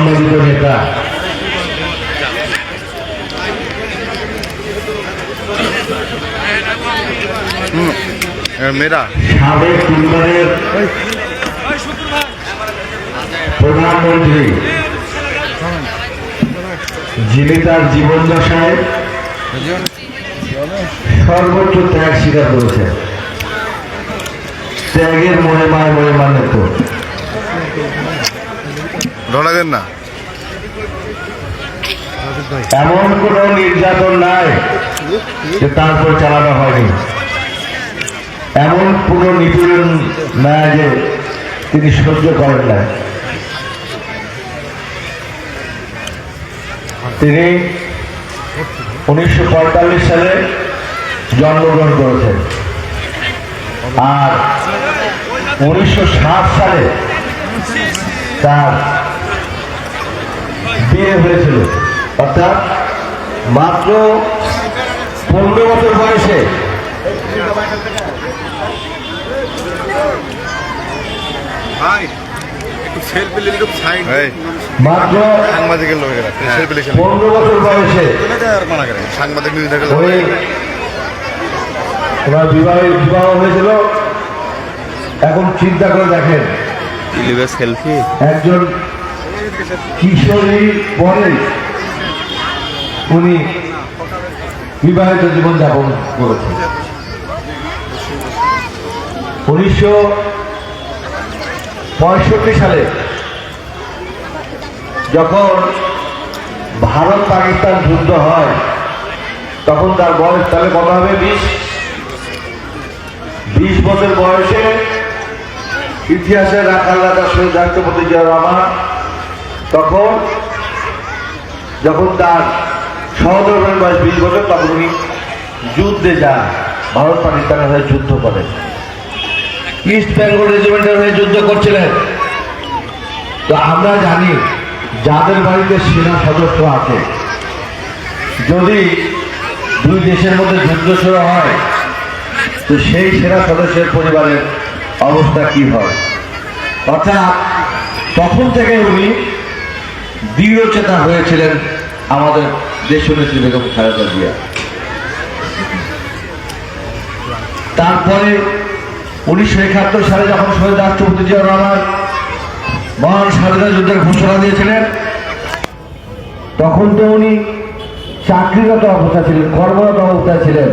সম্মানিত নেতা, সাবেক তিনবারের প্রধানমন্ত্রী, যিনি তার জীবন দশায় সর্বোচ্চ ত্যাগ স্বীকার করেছেন, ত্যাগের মহিমায় মহিমান্বিত। না এমন কোন নির্যাতন নাই যে তারপর চালানো হয়নি, এমন কোন নিপীড়ন নাই যে তিনি সহ্য করেন না। তিনি 1945 সালে জন্মগ্রহণ করেছেন আর 1960 সালে তার বিয়ে হয়েছিল, অর্থাৎ মাত্র 15 বছর বয়সে। মাত্র 15 বছর বয়সে ওনার বিবাহ হয়েছিল। এখন চিন্তা করে দেখেন, একজন কিশোরী পরে উনি বিবাহিত জীবন যাপন করেছেন। 1965 সালে যখন ভারত পাকিস্তান যুদ্ধ হয়, তখন তার বয়স তাহলে কত হবে? 20 বছর বয়সে ইতিহাসে রাখাল রাজা শহীদ রাষ্ট্রপতি জিয়াউর রহমান যখন তার সহধর্মের বয়স 20 বছর, তখন উনি যুদ্ধে যান, ভারত পাকিস্তানের হয়ে যুদ্ধ করেন, ইস্ট বেঙ্গল রেজিমেন্টের হয়ে যুদ্ধ করছিলেন। তো আমরা জানি, যাদের বাড়িতে সেনা সদস্য আছে, যদি দুই দেশের মধ্যে যুদ্ধ শুরু হয়, তো সেই সেনা সদস্যের পরিবারের অবস্থা কি হয়। অর্থাৎ তখন থেকে উনি দৃঢ়চেতা হয়েছিলেন আমাদের দেশনেত্রী বেগম খালেদা জিয়া। তারপরে 1971 সালে যখন শহীদ রাষ্ট্রপতি জিয়াউর রহমান মহান স্বাধীনতা যুদ্ধের ঘোষণা দিয়েছিলেন, তখন তো উনি চাকরিরত অবস্থায় ছিলেন, কর্মরত অবস্থায় ছিলেন,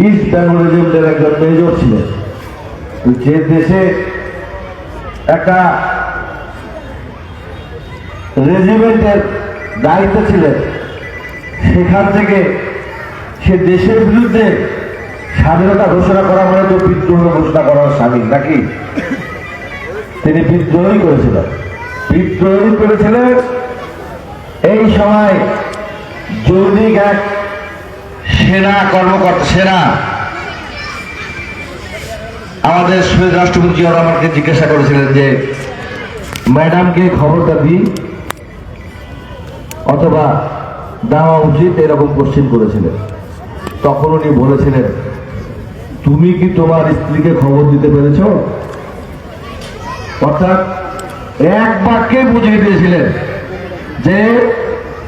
ইস্ট বেঙ্গল রেজিমেন্টের একজন মেজর ছিলেন। যে দেশে একটা রেজিমেন্টের দায়িত্ব ছিলেন, সেখান থেকে সে দেশের বিরুদ্ধে স্বাধীনতা ঘোষণা করা মানে তো বিদ্রোহ ঘোষণা করার সামিল নাকি? তিনি বিদ্রোহী করেছিলেন। এই সময় জৈনিক এক সেনা কর্মকর্তা আমাদের শহীদ রাষ্ট্রপতি জিয়াউর রহমানকে জিজ্ঞাসা করেছিলেন যে ম্যাডামকে খবরটা দিই অথবা দেওয়া উচিত, এরকম কোশ্চেন করেছিলেন। তখন উনি বলেছিলেন, তুমি কি তোমার স্ত্রীকে খবর দিতে পেরেছ? অর্থাৎ এক বাক্যে বুঝিয়ে দিয়েছিলেন যে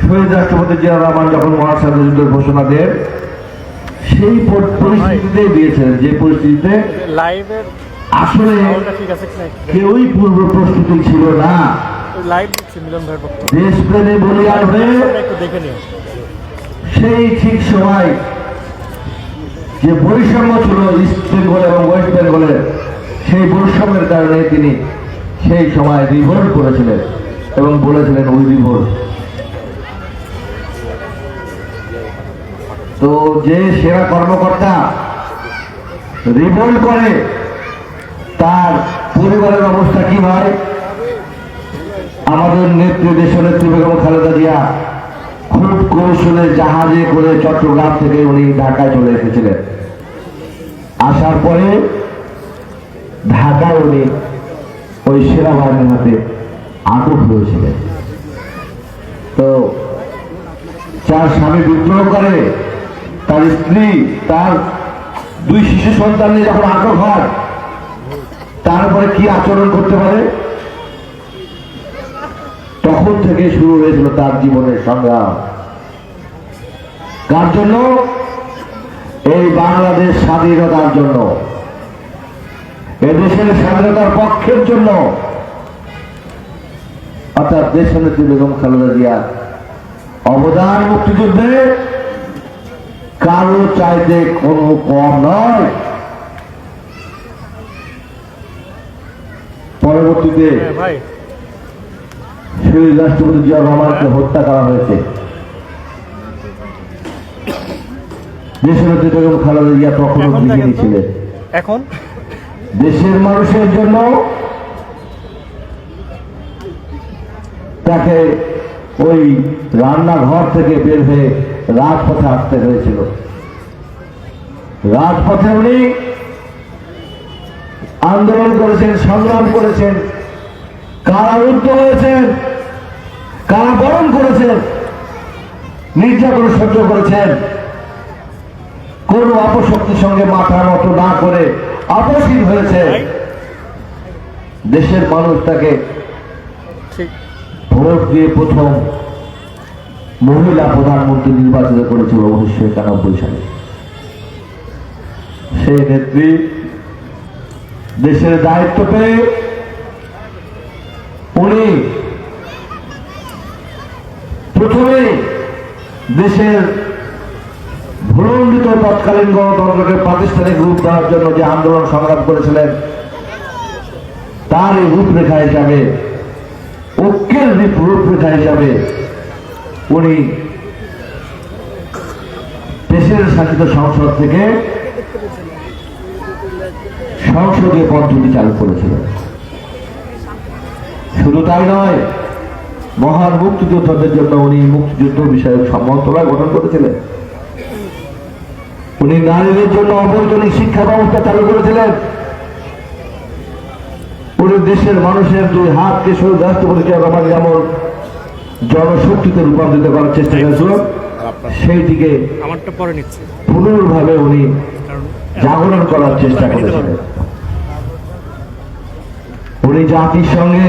শহীদ রাষ্ট্রপতি জিয়াউর রহমান যখন মহান স্বাধীনতা যুদ্ধের ঘোষণা দেন, সেই পরিস্থিতিতে দিয়েছিলেন, যে পরিস্থিতিতে আসলে কেউই পূর্ব প্রস্তুতি ছিল না। দেশপ্রেমে বলিয়ান হয়ে সেই ঠিক সময় যে বৈষম্য ছিল ইস্ট বেঙ্গল এবং ওয়েস্ট বেঙ্গলের, সেই বৈষম্যের কারণে তিনি সেই সময় রিভোল্ট করেছিলেন এবং বলেছিলেন ওই রিভোল্ট। তো যে সেনা কর্মকর্তা রিভোল্ট করে, তার পরিবারের অবস্থা কি হয়? আমাদের দেশনেত্রী বেগম খালেদা জিয়া খুব কৌশলে জাহাজে করে চট্টগ্রাম থেকে উনি ঢাকায় চলে এসেছিলেন। আসার পরে ঢাকায় উনি ওই সেনাবাহিনীর হাতে আটক হয়েছিলেন। তো যার স্বামী বিদ্রোহ করে, তার স্ত্রী, তার 2 শিশু সন্তান নিয়ে যখন আটক হয়, তারপরে কি আচরণ করতে পারে? তখন থেকে শুরু হয়েছিল তার জীবনের সংগ্রাম। কার জন্য? এই বাংলাদেশ স্বাধীনতার জন্য, এদেশের স্বাধীনতার পক্ষের জন্য। অর্থাৎ দেশনেত্রী বেগম খালেদা জিয়া অবদান মুক্তিযুদ্ধে কারো চাইতে কোনো কম নয়। পরবর্তীতে শহীদ রাষ্ট্রপতি জিয়া রহমানকে হত্যা করা হয়েছে। দেশনেত্রী বেগম খালেদা জিয়া তখনও গৃহিণী ছিলেন। এখন দেশের মানুষের জন্য তাকে ওই রান্নাঘর থেকে বের হয়ে রাজপথে আসতে হয়েছিল। রাজপথে উনি আন্দোলন করেছেন, সংগ্রাম করেছেন, কারারুদ্ধ হয়েছেন, কারাবরণ করেছেন, নির্যাতন সহ্য করেছেন। কোন অপশক্তির সঙ্গে মাথা নত না করে আপসীন হয়েছে। দেশের মানুষ তাকে ভোট দিয়ে প্রথম মহিলা প্রধানমন্ত্রী নির্বাচিত করেছিল 1991 সালে। সেই নেত্রী দেশের দায়িত্ব পেয়ে উনি প্রথমে দেশের ভূলণ্ডিত তৎকালীন গণতন্ত্রকে প্রাতিষ্ঠানিক রূপ দেওয়ার জন্য যে আন্দোলন সংগ্রাম করেছিলেন, তার এই রূপরেখা হিসাবে, ঐক্যের রূপরেখা হিসাবে উনি দেশের শাসিত সংসদ থেকে সংসদীয় পদ্ধতি চালু করেছিলেন। শুধু তাই নয়, মহান মুক্তিযোদ্ধাদের জন্য উনি মুক্তিযুদ্ধ বিষয়ক মন্ত্রণালয় গঠন করেছিলেন। উনি নারীদের জন্য অবৈতনিক শিক্ষা ব্যবস্থা চালু করেছিলেন। উনি দেশের মানুষের দুই হাতকে শহীদ রাষ্ট্রপতি জিয়া রহমান যেমন জনশক্তিতে রূপান্তরিত করার চেষ্টা করেছিল, সেইটিকে পুনর্ভাবে উনি জাগরণ করার চেষ্টা করেছিলেন। উনি জাতির সঙ্গে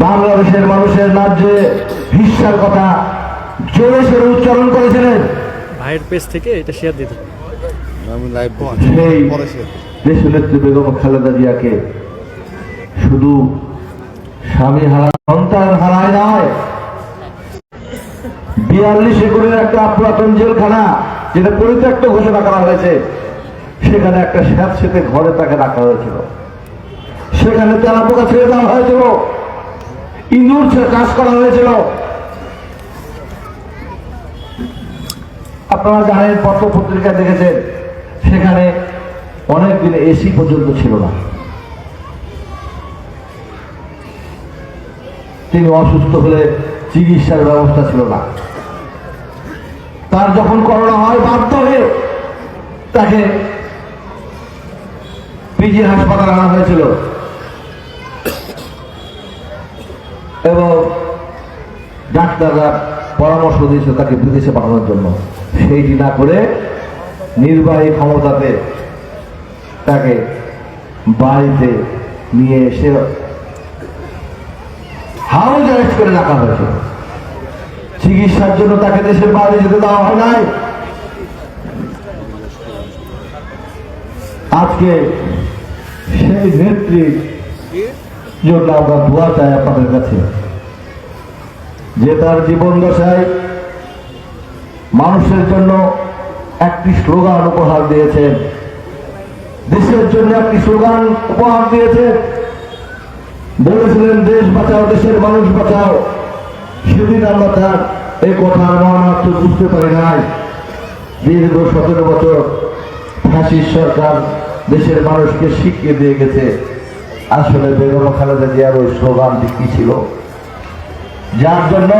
বাংলাদেশের মানুষের ন্যায্যে হিস্সার কথা জোরে সোরে উচ্চারণ করেছিলেন। ভাইয়ের পেজ থেকে এটা শেয়ার দিতে সেই দেশনেত্রী বেগম খালেদা জিয়াকে শুধু স্বামী হারা, সন্তান হারায় নয়, 42 একরের একটা পুরাতন জেলখানা যেটা পরিত্যক্ত ঘোষণা করা হয়েছে, সেখানে একটা স্যাঁতসেঁতে ঘরে তাকে রাখা হয়েছিল। সেখানে তেলাপোকা ছেড়ে দেওয়া হয়েছিল, ইঁদুর চাষ করা হয়েছিল। আপনারা জানেন, পত্র পত্রিকা দেখেছেন, সেখানে অনেকদিন এসি পর্যন্ত ছিল না। তিনি অসুস্থ হলে চিকিৎসার ব্যবস্থা ছিল না। তার যখন করোনা হয়, বাধ্য হয়ে তাকে পিজি হাসপাতালে আনা হয়েছিল এবং ডাক্তাররা পরামর্শ দিয়েছিল তাকে বিদেশে পাঠানোর জন্য। সেইটি না করে নির্বাহী ক্ষমতাতে তাকে বাড়িতে নিয়ে এসে হাউস অ্যারেস্ট করে রাখা হয়েছিল। চিকিৎসার জন্য তাকে দেশের বাইরে যেতে দেওয়া হয় নাই। আজকে সেই নেত্রীর জন্য আমরা দোয়া চাই আপনাদের কাছে, যে তার জীবন দশায় মানুষের জন্য একটি স্লোগান উপহার দিয়েছেন, দেশের জন্য একটি স্লোগান উপহার দিয়েছেন। বলেছিলেন, দেশ বাঁচাও, দেশের মানুষ বাঁচাও। সেদিন আমরা তার এই কথার মর্মার্থ বুঝতে পারি নাই। দীর্ঘ 17 বছর ফ্যাসিস্ট সরকার দেশের মানুষকে শিখিয়ে দিয়ে গেছে আসলে বেগম খালেদা জিয়ার ওই স্লোগানটি কি ছিল, যার জন্য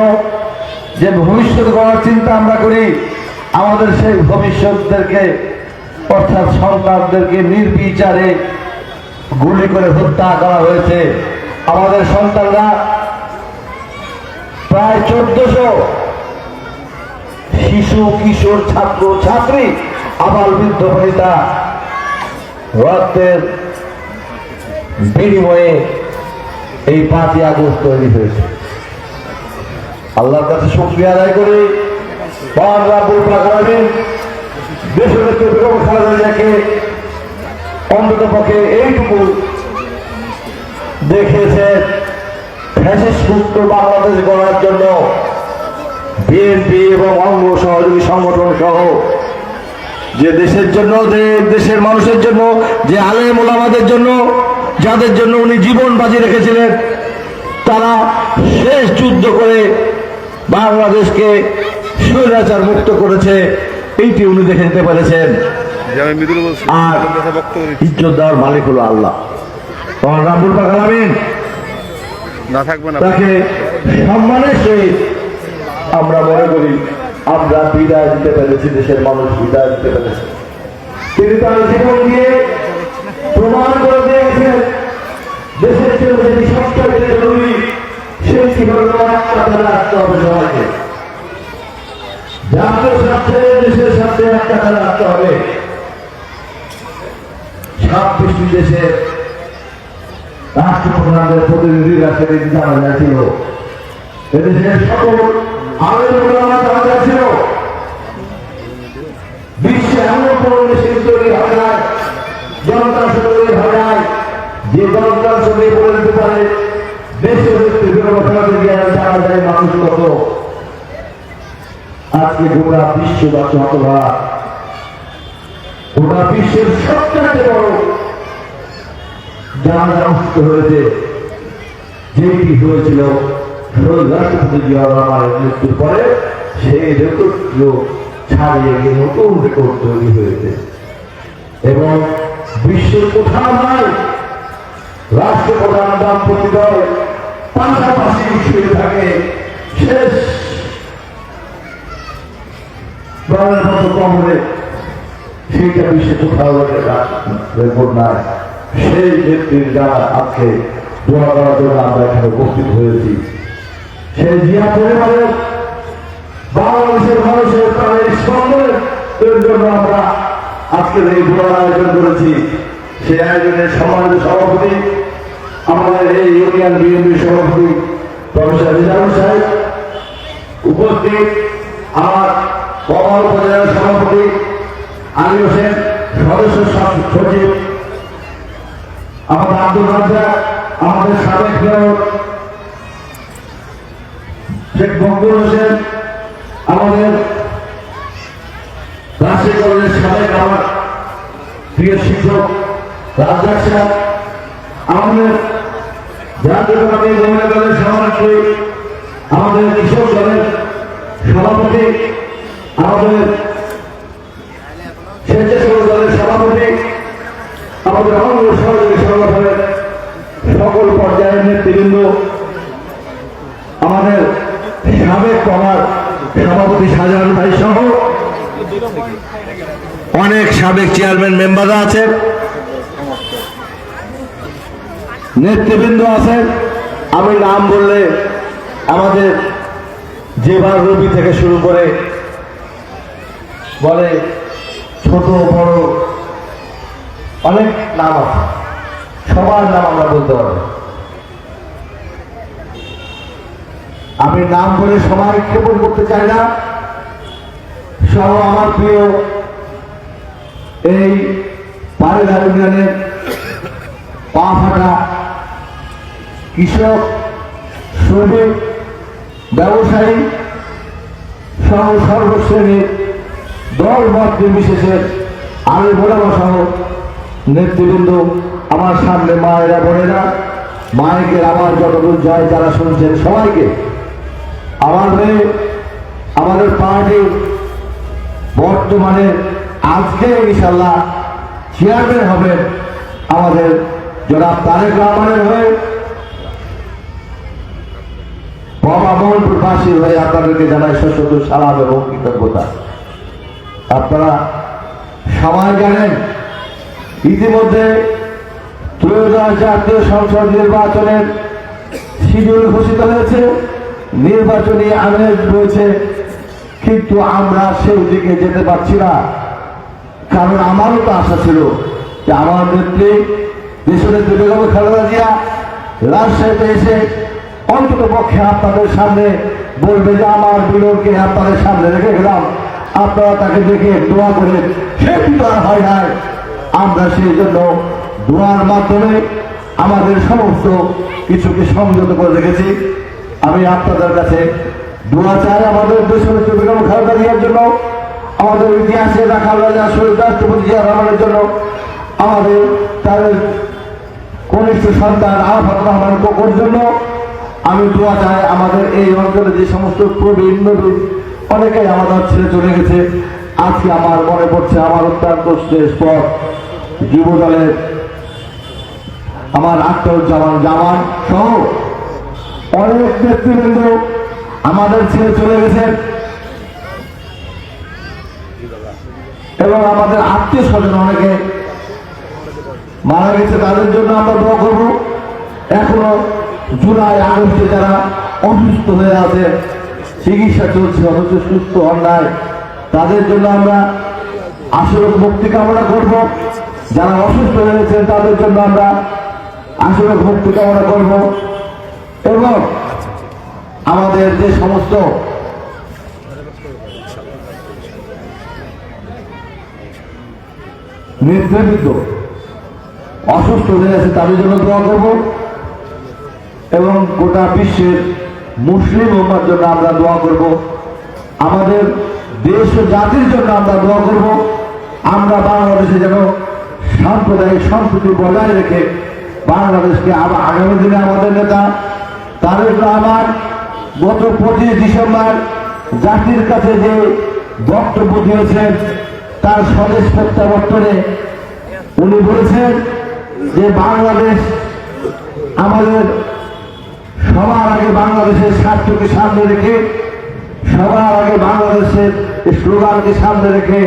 যে ভবিষ্যৎ গড়ার চিন্তা আমরা করি, আমাদের সেই ভবিষ্যৎদেরকে অর্থাৎ সন্তানদেরকে নির্বিচারে গুলি করে হত্যা করা হয়েছে। আমাদের সন্তানরা প্রায় 1400 শিশু, কিশোর, ছাত্র, ছাত্রী, আবাল বৃদ্ধ বনিতা রক্তের বিনিময়ে এই 5ই আগস্ট তৈরি হয়েছে। আল্লাহর কাছে শুকরিয়া আদায় করি, মহান রব্বুল আলামিন দেশনেত্রী বেগম খালেদা জিয়াকে অন্তত পক্ষে এইটুকু দেখিয়েছে, ফ্যাসিস্ট মুক্ত বাংলাদেশ গড়ার জন্য বিএনপি এবং অঙ্গ সহযোগী সংগঠন সহ যে দেশের জন্য, দেশের মানুষের জন্য, যে আলেম ওলামাদের জন্য, যাদের জন্য উনি জীবন বাজি রেখেছিলেন, তারা শেষ যুদ্ধ করে বাংলাদেশকে স্বৈরাচার মুক্ত করেছে, এইটি উনি দেখে যেতে পেরেছেন। আর ইজ্জত দেওয়ার মালিক হলো আল্লাহ, তখন রাব্বুল আলামিন না থাকবে না তাকে সম্মানের সহিত আমরা মনে করি আমরা বিদায় দিতে পেরেছি, দেশের মানুষ বিদায় দিতে পেরেছে। তিনি তার জীবন দিয়ে প্রমাণ করে দিয়েছেন দেশের জন্য যেটি সবচেয়ে জরুরি সেই জীবনটা একটা রাখতে হবে সবাইকে। জাতীয় স্বার্থে, দেশের স্বার্থে একটা রাখতে হবে। 26টি দেশের রাষ্ট্রপ্রধানদের প্রতিনিধিরা সেদিন জানা ছিল, এদেশের সকল আলোচনা জানা ছিল। বিশ্বে এমন কোন দেশের তৈরি হয় নাই, যন্ত্রাংশ তৈরি হয় নাই, যে যন্ত্রাংশ নিয়ে বলে দিতে পারে দেশের জানা যায় মানুষ কত। আজকে গোটা বিশ্ব হতভা, গোটা বিশ্বের সবচেয়ে বড় জানা অনুষ্ঠিত হয়েছে, যেটি হয়েছিল রাষ্ট্রপতি জিয়া রহমানের মৃত্যুর পরে। সেই রেকর্ডগুলো ছাড়িয়ে গিয়ে নতুন রেকর্ড তৈরি হয়েছে এবং বিশ্বের কোথাও নাই রাষ্ট্রপ্রধান দাম্পত্য দল পাশাপাশি শুয়ে থাকে, শেষ দলের মতো কমরে, সেইটা বিশ্বে কোথাও রেকর্ড নাই। সেই ব্যক্তির যারা আজকে দোয়া করার জন্য আমরা এখানে উপস্থিত হয়েছি, সেই জিয়া পরিবারের বাংলাদেশের মানুষের প্রাণের স্পন্দনের জন্য আমরা আজকের এই দোয়ার আয়োজন করেছি। সেই আয়োজনের সম্মানিত সভাপতি, আমাদের এই ইউনিয়ন বিএনপি সভাপতি প্রফেসর রিজানুল সাহেব, উপস্থিত আমার কমাল উপজেলার সভাপতি আলী হোসেন, সদস্য সচিব আমাদের আব্দুল রাজ্জাক, আমাদের সাবেক মেয়র শেখ মকবুল হোসেন, আমাদের রাজশাহী কলেজের সাবেক আমার প্রিয় শিক্ষক রাজ্জাক সাহেব, আমাদের জাতীয়তাবাদী মহিলা দলের সভানেত্রী, আমাদের কৃষক দলের সভাপতি, আমাদের স্বেচ্ছাসেবক দলের সভাপতি, আমাদের অঙ্গ সহযোগী সংগঠনের সকল পর্যায়ের নেতৃবৃন্দ, আমাদের সাবেক কমার সভাপতি শাহজাহান ভাই সহ অনেক সাবেক চেয়ারম্যান মেম্বাররা আছেন, নেতৃবৃন্দ আছেন। আমি নাম বললে আমাদের জেবার রবি থেকে শুরু করে বলে ছোট বড় অনেক নাম আছে, সবার নাম আমরা বলতে পারবো। আমি নাম বলে সময় ক্ষেপণ করতে চাই না, সহ আমার প্রিয় এই পাড়েঘাট ইউনিয়নের পা ফাটা কৃষক, শ্রমিক, ব্যবসায়ী সহ সর্বশ্রেণীর দল মত নির্বিশেষে আলে বোলামা সহ নেতৃবৃন্দ, আমার সামনে মায়েরা বোনেরা, মায়েকে আমার যতদূর যায় যারা শুনছেন সবাইকে, আমাদের পার্টির বর্তমানে আজকে ইনশাল্লাহ চেয়ারম্যান হবেন আমাদের জনাব তারেক রহমানের হয়ে, বাবা মোহনপুরবাসী হয়ে আপনাদেরকে জানাই সশস্ত্র সালাম এবং কৃতজ্ঞতা। আপনারা সবাই জানেন ইতিমধ্যে ত্রয়োদশ জাতীয় সংসদ নির্বাচনের শিডিউল ঘোষিত হয়েছে, নির্বাচনী আমেজ রয়েছে, কিন্তু আমরা সেই দিকে যেতে পারছি না। কারণ আমারও তো আশা ছিল যে আমার নেত্রী দেশনেত্রী বেগম খালেদা জিয়া রাজশাহীতে এসে অন্তত পক্ষে আপনাদের সামনে বলবে যে আমার বিরোধকে আপনাদের সামনে রেখে গেলাম, আপনারা তাকে দেখে দোয়া করে সে কিন্তু আর হয় নাই। আমরা সেই জন্য দোয়ার মাধ্যমে আমাদের সমস্ত কিছুকে সংযত করে রেখেছি। আমি আপনাদের কাছে দোয়া চাই আমাদের দেশের বেগম খালেদা জিয়ার জন্য, আমাদের ইতিহাসে রাখা শহীদ রাষ্ট্রপতি জিয়া রহমানের জন্য, আমাদের তাদের কনিষ্ঠ সন্তান আরাফাত রহমান কোকোর জন্য আমি দোয়া চাই। আমাদের এই অঞ্চলে যে সমস্ত প্রবীণ নবীন অনেকেই আমাদের ছেড়ে চলে গেছে, আজকে আমার মনে পড়ছে আমার অত্যন্ত শেষ পর যুব দলের আমার আখতারুজ্জামান জামান সহ অনেক নেতৃবৃন্দ আমাদের ছেড়ে চলে গেছেন এবং আমাদের আত্মীয় স্বজন অনেকে মারা গেছে, তাদের জন্য আমরা দোয়া করব। এখনো জুলাই আগস্টে যারা অসুস্থ হয়ে আছে, চিকিৎসা চলছে অথচ সুস্থ হন নাই, তাদের জন্য আমরা আসলে মুক্তি কামনা করব। যারা অসুস্থ হয়েছেন তাদের জন্য আমরা আসলে মুক্তি কামনা করব এবং আমাদের যে সমস্ত নেতৃবৃন্দ অসুস্থ হয়ে আছে তাদের জন্য দোয়া করব এবং গোটা বিশ্বের মুসলিম উম্মার জন্য আমরা দোয়া করব। আমাদের দেশ ও জাতির জন্য আমরা দোয়া করব। আমরা বাংলাদেশে যেন সাম্প্রদায়িক সম্প্রীতি বজায় রেখে বাংলাদেশকে আগামী দিনে আমাদের নেতা তারেক রহমান গত 25 ডিসেম্বর জাতির কাছে যে বক্তব্য দিয়েছেন তার স্বদেশ প্রত্যাবর্তনে উনি বলেছেন যে বাংলাদেশ আমাদের সবার আগে বাংলাদেশের স্বার্থকে সামনে রেখে, সবার আগে বাংলাদেশের স্লোগানকে সামনে রেখে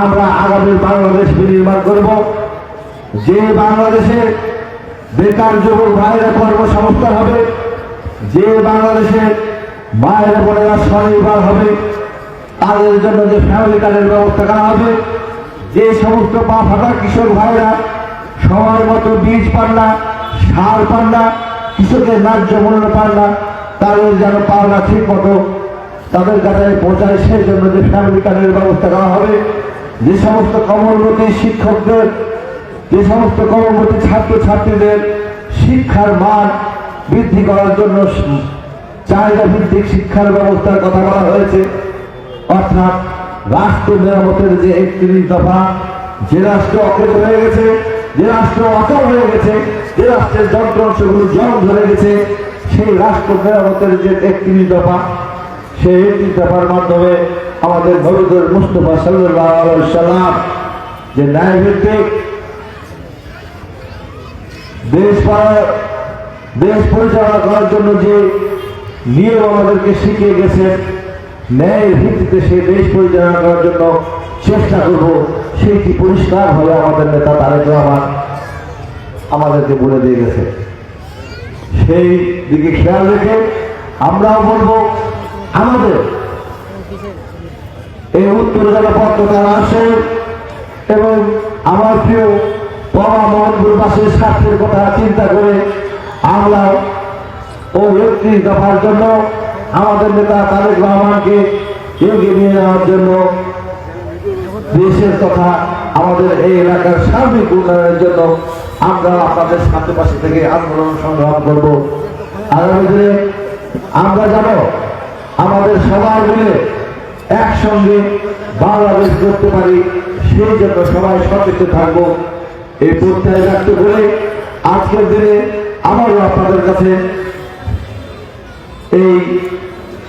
আমরা আগামী বাংলাদেশ বিনির্মাণ করব। যে বাংলাদেশে বেকার যুবক ভাইয়েরা কর্মসংস্থান হবে, যে বাংলাদেশে মায়েরা বোনেরা স্বনির্ভর হবে, তাদের জন্য যে ফ্যামিলি কার্ডের ব্যবস্থা করা হবে, যে সমস্ত পা ফাটা কৃষক ভাইরা সময় মতো বীজ পান না, সার পান না, কৃষকের ন্যায্য মূল্য পান না, তাদের যেন পাওনা ঠিক মতো তাদের কাছে পৌঁছায়, সেই জন্য যে ফ্যামিলি কার্ডের ব্যবস্থা করা হবে। যে সমস্ত কর্মরত শিক্ষকদের, যে সমস্ত কর্মরত ছাত্রছাত্রীদের শিক্ষার মান বৃদ্ধি করার জন্য চাহিদা ভিত্তিক শিক্ষার ব্যবস্থার কথা বলা হয়েছে। অর্থাৎ রাষ্ট্র মেরামতের যে 31 দফা, যে রাষ্ট্র অকেজ হয়ে গেছে, যে রাষ্ট্র অচল হয়ে গেছে, যে রাষ্ট্রের যন্ত্রাংশগুলো জং ধরে গেছে, সেই রাষ্ট্র মেরামতের যে 31 দফা, সেই 31 দফার মাধ্যমে আমাদের নবীদের মুস্তাফা সাল্লাল্লাহু আলাইহি ওয়াসাল্লাম যে ন্যায়ভিত্তিক দেশ পরিচালনা করার জন্য যে নিয়ম আমাদেরকে শিখিয়ে গেছেন, ন্যায়ের ভিত্তিতে সেই দেশ পরিচালনা করার জন্য চেষ্টা করব, সেইটি পরিষ্কারভাবে আমাদের নেতা তারেক রহমান আমাদেরকে বলে দিয়ে গেছে। সেই দিকে খেয়াল রেখে আমরাও বলবো আমাদের এই উত্তর জনপথটা আসে এবং আমার প্রিয় বাবা মোহাম্মদপুরবাসীর স্বার্থের কথা চিন্তা করে আমরা ওই 31 দফার জন্য আমাদের নেতা তারেক রহমানকে এগিয়ে নিয়ে যাওয়ার জন্য, দেশের তথা আমাদের এই এলাকার সার্বিক উন্নয়নের জন্য আমরা আপনাদের সাথে পাশে থেকে আন্দোলন সংগ্রাম করব। আগামী দিনে আমরা যেন আমাদের সবাই মিলে একসঙ্গে বাংলাদেশ করতে পারি, সেই জন্য সবাই সচেতন থাকবো এই প্রত্যয় ব্যক্ত করে আজকের দিনে আমারও আপনাদের কাছে এই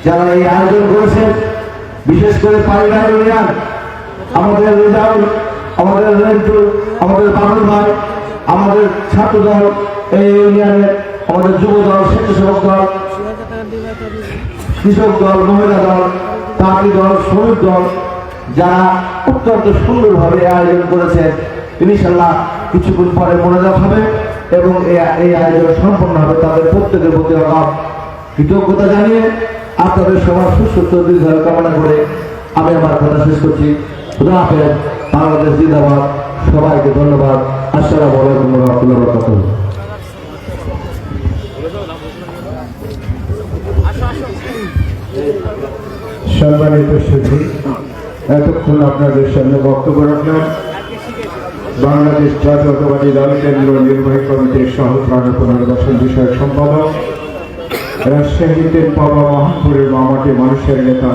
যারা এই আয়োজন করেছেন, বিশেষ করে পাইলা ইউনিয়ন, আমাদের রেজাউল, আমাদের রেন্টু, আমাদের বাবুল ভাই, আমাদের ছাত্র দল, এই ইউনিয়নের আমাদের যুব দল, স্বেচ্ছাসেবক দল, কৃষক দল, মহিলা দল, তাঁতি দল, শ্রমিক দল, যারা অত্যন্ত সুন্দরভাবে আয়োজন করেছেন। ইনশাআল্লাহ কিছুক্ষণ পরে মনোযোগ হবে এবং এই আয়োজন সম্পন্ন হবে। তাদের প্রত্যেকের প্রতি আমার কৃতজ্ঞতা জানিয়ে আপনাদের সবার সুস্থ দীর্ঘায়ু কামনা করে আমি আমার কথা শেষ করছি। খুদা হাফেজ। বাংলাদেশ জিন্দাবাদ। সবাইকে ধন্যবাদ। আসসালামু আলাইকুম ওয়া রাহমাতুল্লাহি ওয়া বারাকাতুহু। সম্মানিত সুধী, এতক্ষণ আপনাদের সামনে বক্তব্য রাখলাম বাংলাদেশ জাতীয়তাবাদী দল কেন্দ্রীয় নির্বাহী কমিটির সহ পুনর্বাসন বিষয়ক সম্পাদক, রাজশাহীতে বাবা মহানপুরের মামাটি মানুষের নেতা,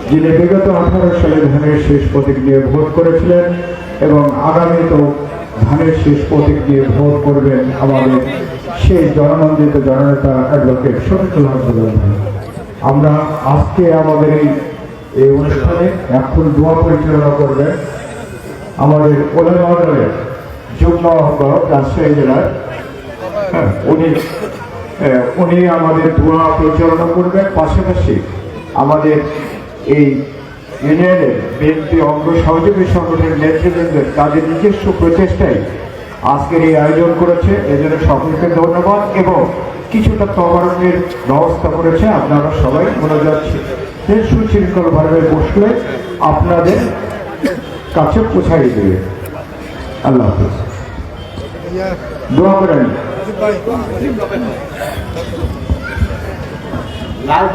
যিনি বিগত 18 সালে ধানের শীষ প্রতীক নিয়ে ভোট করেছিলেন এবং আগামীতেও ধানের শীষ প্রতীক নিয়ে ভোট করবেন আমাদের সেই জননন্দিত জননেতা অ্যাডভোকেট শফিকুল হক দুলাল ভাই। আমরা আজকে আমাদের এই অনুষ্ঠানে এখন দোয়া পরিচালনা করবেন আমাদের ওলামা দলের যুগ্ম আহ্বায়ক রাজশাহী জেলার, উনি আমাদের দোয়া পরিচালনা করবেন। পাশাপাশি আমাদের এই ইউনিয়নের বিএনপি অঙ্গ সহযোগী সংগঠনের নেতৃবৃন্দের তাদের নিজস্ব প্রচেষ্টায় আজকের এই আয়োজন করেছে, এজন্য সকলকে ধন্যবাদ। এবং কিছুটা তদারকির ব্যবস্থা করেছে, আপনারা সবাই মনোযোগ সুশৃঙ্খলভাবে বসলে আপনাদের কাছে পৌঁছাই দেবে। আল্লাহ হাফিজ, দোয়া করেন। লাল